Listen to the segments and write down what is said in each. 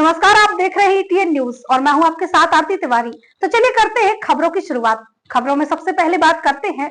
नमस्कार, आप देख रहे हैं ईटीएन न्यूज और मैं हूं आपके साथ आरती तिवारी। तो चलिए करते हैं खबरों की शुरुआत। खबरों में सबसे पहले बात करते हैं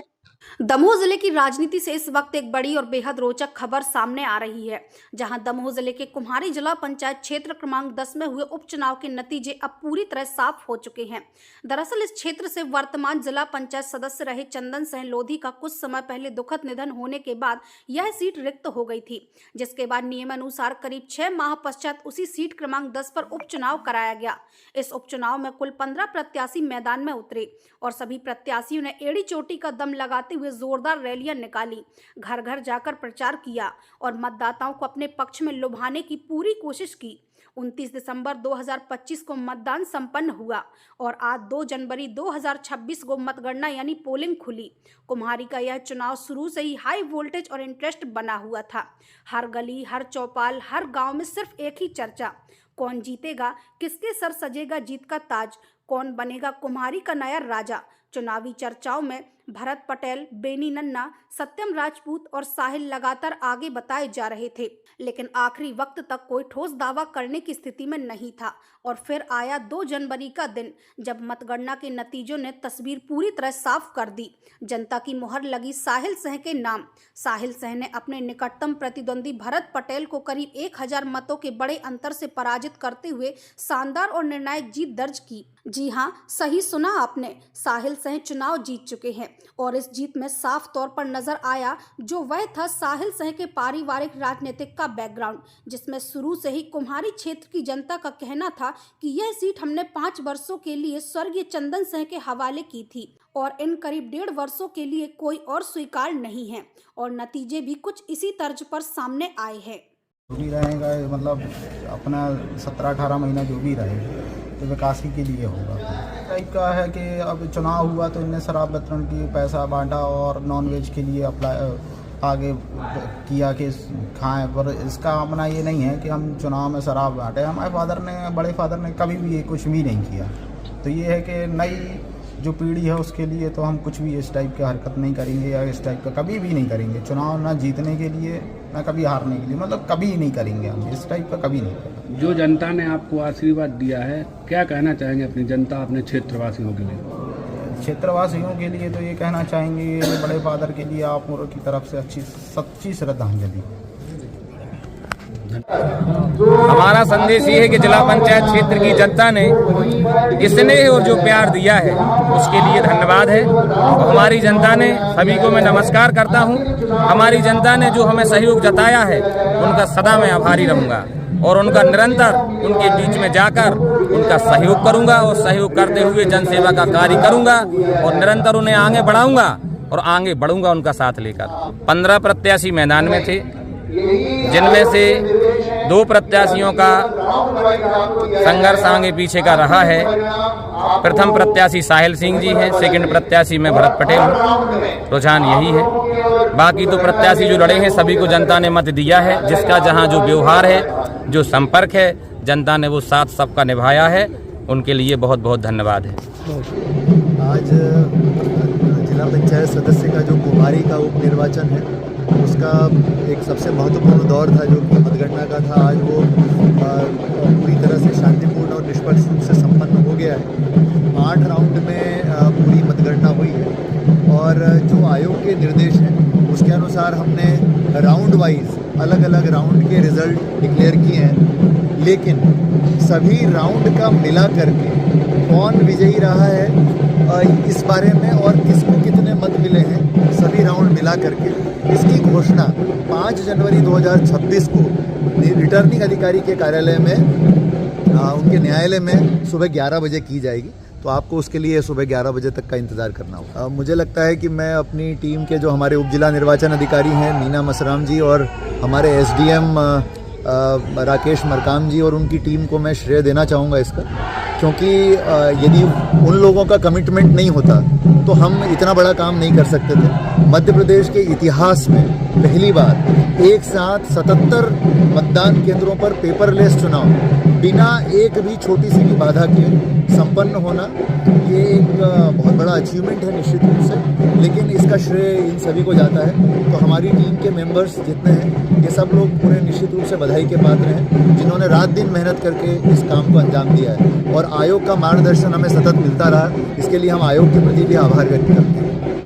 दमोह जिले की राजनीति से इस वक्त एक बड़ी और बेहद रोचक खबर सामने आ रही है, जहां दमोह जिले के कुम्हारी जिला पंचायत क्षेत्र क्रमांक 10 में हुए उपचुनाव के नतीजे अब पूरी तरह साफ हो चुके हैं। दरअसल इस क्षेत्र से वर्तमान जिला पंचायत सदस्य रहे चंदन सिंह लोधी का कुछ समय पहले दुखद निधन होने के बाद यह सीट रिक्त हो गई थी, जिसके बाद नियमानुसार करीब 6 माह पश्चात उसी सीट क्रमांक 10 पर उपचुनाव कराया गया। इस उपचुनाव में कुल 15 प्रत्याशी मैदान में उतरे और सभी प्रत्याशियों ने एड़ी चोटी का दम लगाते हुए जोरदार रैलियां निकाली, घर घर जाकर प्रचार किया और मतदाताओं को अपने पक्ष में लुभाने की पूरी कोशिश की। 29 दिसंबर 2025 को मतदान संपन्न हुआ और आज 2 जनवरी 2026 को मतगणना यानी पोलिंग खुली। कुम्हारी का यह चुनाव शुरू से ही हाई वोल्टेज और इंटरेस्ट बना हुआ था। हर गली, हर चौपाल, हर गांव में सिर्फ एक ही चर्चा, कौन जीतेगा, किसके सर सजेगा जीत का ताज, कौन बनेगा कुम्हारी का नया राजा। चुनावी चर्चाओं में भरत पटेल, बेनी नन्ना, सत्यम राजपूत और साहिल लगातार आगे बताए जा रहे थे, लेकिन आखिरी वक्त तक कोई ठोस दावा करने की स्थिति में नहीं था। और फिर आया 2 जनवरी का दिन, जब मतगणना के नतीजों ने तस्वीर पूरी तरह साफ कर दी। जनता की मुहर लगी साहिल सिंह के नाम। साहिल सिंह ने अपने निकटतम प्रतिद्वंदी भरत पटेल को करीब 1000 मतों के बड़े अंतर से पराजित करते हुए शानदार और निर्णायक जीत दर्ज की। जी हाँ, सही सुना आपने, साहिल सिंह चुनाव जीत चुके हैं और इस जीत में साफ तौर पर नजर आया जो वह था साहिल सिंह के पारिवारिक राजनीतिक का बैकग्राउंड, जिसमें शुरू से ही कुम्हारी क्षेत्र की जनता का कहना था कि यह सीट हमने 5 वर्षों के लिए स्वर्गीय चंदन सिंह के हवाले की थी और इन करीब 1.5 वर्षों के लिए कोई और स्वीकार नहीं है। और नतीजे भी कुछ इसी तर्ज पर सामने आए हैं। जो भी रहेगा, मतलब अपना 17-18 महीना जो भी रहेगा तो विकास के लिए होगा। टाइप का है कि अब चुनाव हुआ तो इनने शराब वितरण की पैसा बांटा और नॉनवेज के लिए अप्लाई आगे किया कि खाएं, पर इसका अपना ये नहीं है कि हम चुनाव में शराब बांटे। हमारे बड़े फादर ने कभी भी ये कुछ भी नहीं किया। तो ये है कि नई जो पीढ़ी है उसके लिए तो हम कुछ भी इस टाइप की हरकत नहीं करेंगे या इस टाइप का कभी भी नहीं करेंगे। चुनाव ना जीतने के लिए ना कभी हारने के लिए, मतलब कभी नहीं करेंगे हम इस टाइप का, कभी नहीं करेंगे। जो जनता ने आपको आशीर्वाद दिया है, क्या कहना चाहेंगे अपनी जनता, अपने क्षेत्रवासियों के लिए? क्षेत्रवासियों के लिए तो ये कहना चाहेंगे, बड़े फादर के लिए आप लोगों की तरफ से अच्छी सच्ची श्रद्धांजलि। हमारा संदेश ये है कि जिला पंचायत क्षेत्र की जनता ने स्नेह और जो प्यार दिया है उसके लिए धन्यवाद है। तो हमारी जनता ने, सभी को मैं नमस्कार करता हूँ। हमारी जनता ने जो हमें सहयोग जताया है उनका सदा मैं आभारी रहूँगा और उनका निरंतर उनके बीच में जाकर उनका सहयोग करूँगा और सहयोग करते हुए जनसेवा का कार्य करूँगा और निरंतर उन्हें आगे बढ़ाऊँगा और आगे बढ़ूँगा उनका साथ लेकर। 15 प्रत्याशी मैदान में थे, जिनमें से 2 प्रत्याशियों का संघर्ष आगे पीछे का रहा है। प्रथम प्रत्याशी साहिल सिंह जी हैं, सेकंड प्रत्याशी मैं भरत पटेल हूँ। रुझान यही है। बाकी तो प्रत्याशी जो लड़े हैं सभी को जनता ने मत दिया है। जिसका जहाँ जो व्यवहार है, जो संपर्क है, जनता ने वो साथ सबका निभाया है। उनके लिए बहुत बहुत धन्यवाद है। आज जिला पंचायत सदस्य का जो कुम्हारी का उप निर्वाचन है उसका एक सबसे महत्वपूर्ण दौर था जो कि मतगणना का था। आज वो पूरी तरह से शांतिपूर्ण और निष्पक्ष रूप से संपन्न हो गया है। 8 राउंड में पूरी मतगणना हुई है और जो आयोग के निर्देश हैं उसके अनुसार हमने राउंड वाइज अलग अलग राउंड के रिजल्ट डिक्लेयर किए हैं, लेकिन सभी राउंड का मिला करके कौन विजयी रहा है इस बारे में और किसको कितने मत मिले हैं सभी राउंड मिला करके इसकी घोषणा 5 जनवरी 2026 को रिटर्निंग अधिकारी के कार्यालय में उनके न्यायालय में सुबह 11 बजे की जाएगी। तो आपको उसके लिए सुबह 11 बजे तक का इंतज़ार करना होगा। मुझे लगता है कि मैं अपनी टीम के जो हमारे उप जिला निर्वाचन अधिकारी हैं मीना मसराम जी और हमारे एसडीएम राकेश मरकाम जी और उनकी टीम को मैं श्रेय देना चाहूँगा इसका, क्योंकि यदि उन लोगों का कमिटमेंट नहीं होता तो हम इतना बड़ा काम नहीं कर सकते थे। मध्य प्रदेश के इतिहास में पहली बार एक साथ 77 मतदान केंद्रों पर पेपरलेस चुनाव बिना एक भी छोटी सी भी बाधा के संपन्न होना, ये एक बहुत बड़ा अचीवमेंट है निश्चित रूप से। लेकिन इसका अच्छा श्रेय इन सभी को जाता है। तो हमारी टीम के मेंबर्स जितने हैं ये सब लोग पूरे निश्चित रूप से बधाई के पात्र हैं, जिन्होंने रात दिन मेहनत करके इस काम को अंजाम दिया है और आयोग का मार्गदर्शन हमें सतत मिलता रहा। इसके लिए हम आयोग के प्रति भी आभार व्यक्त करते हैं।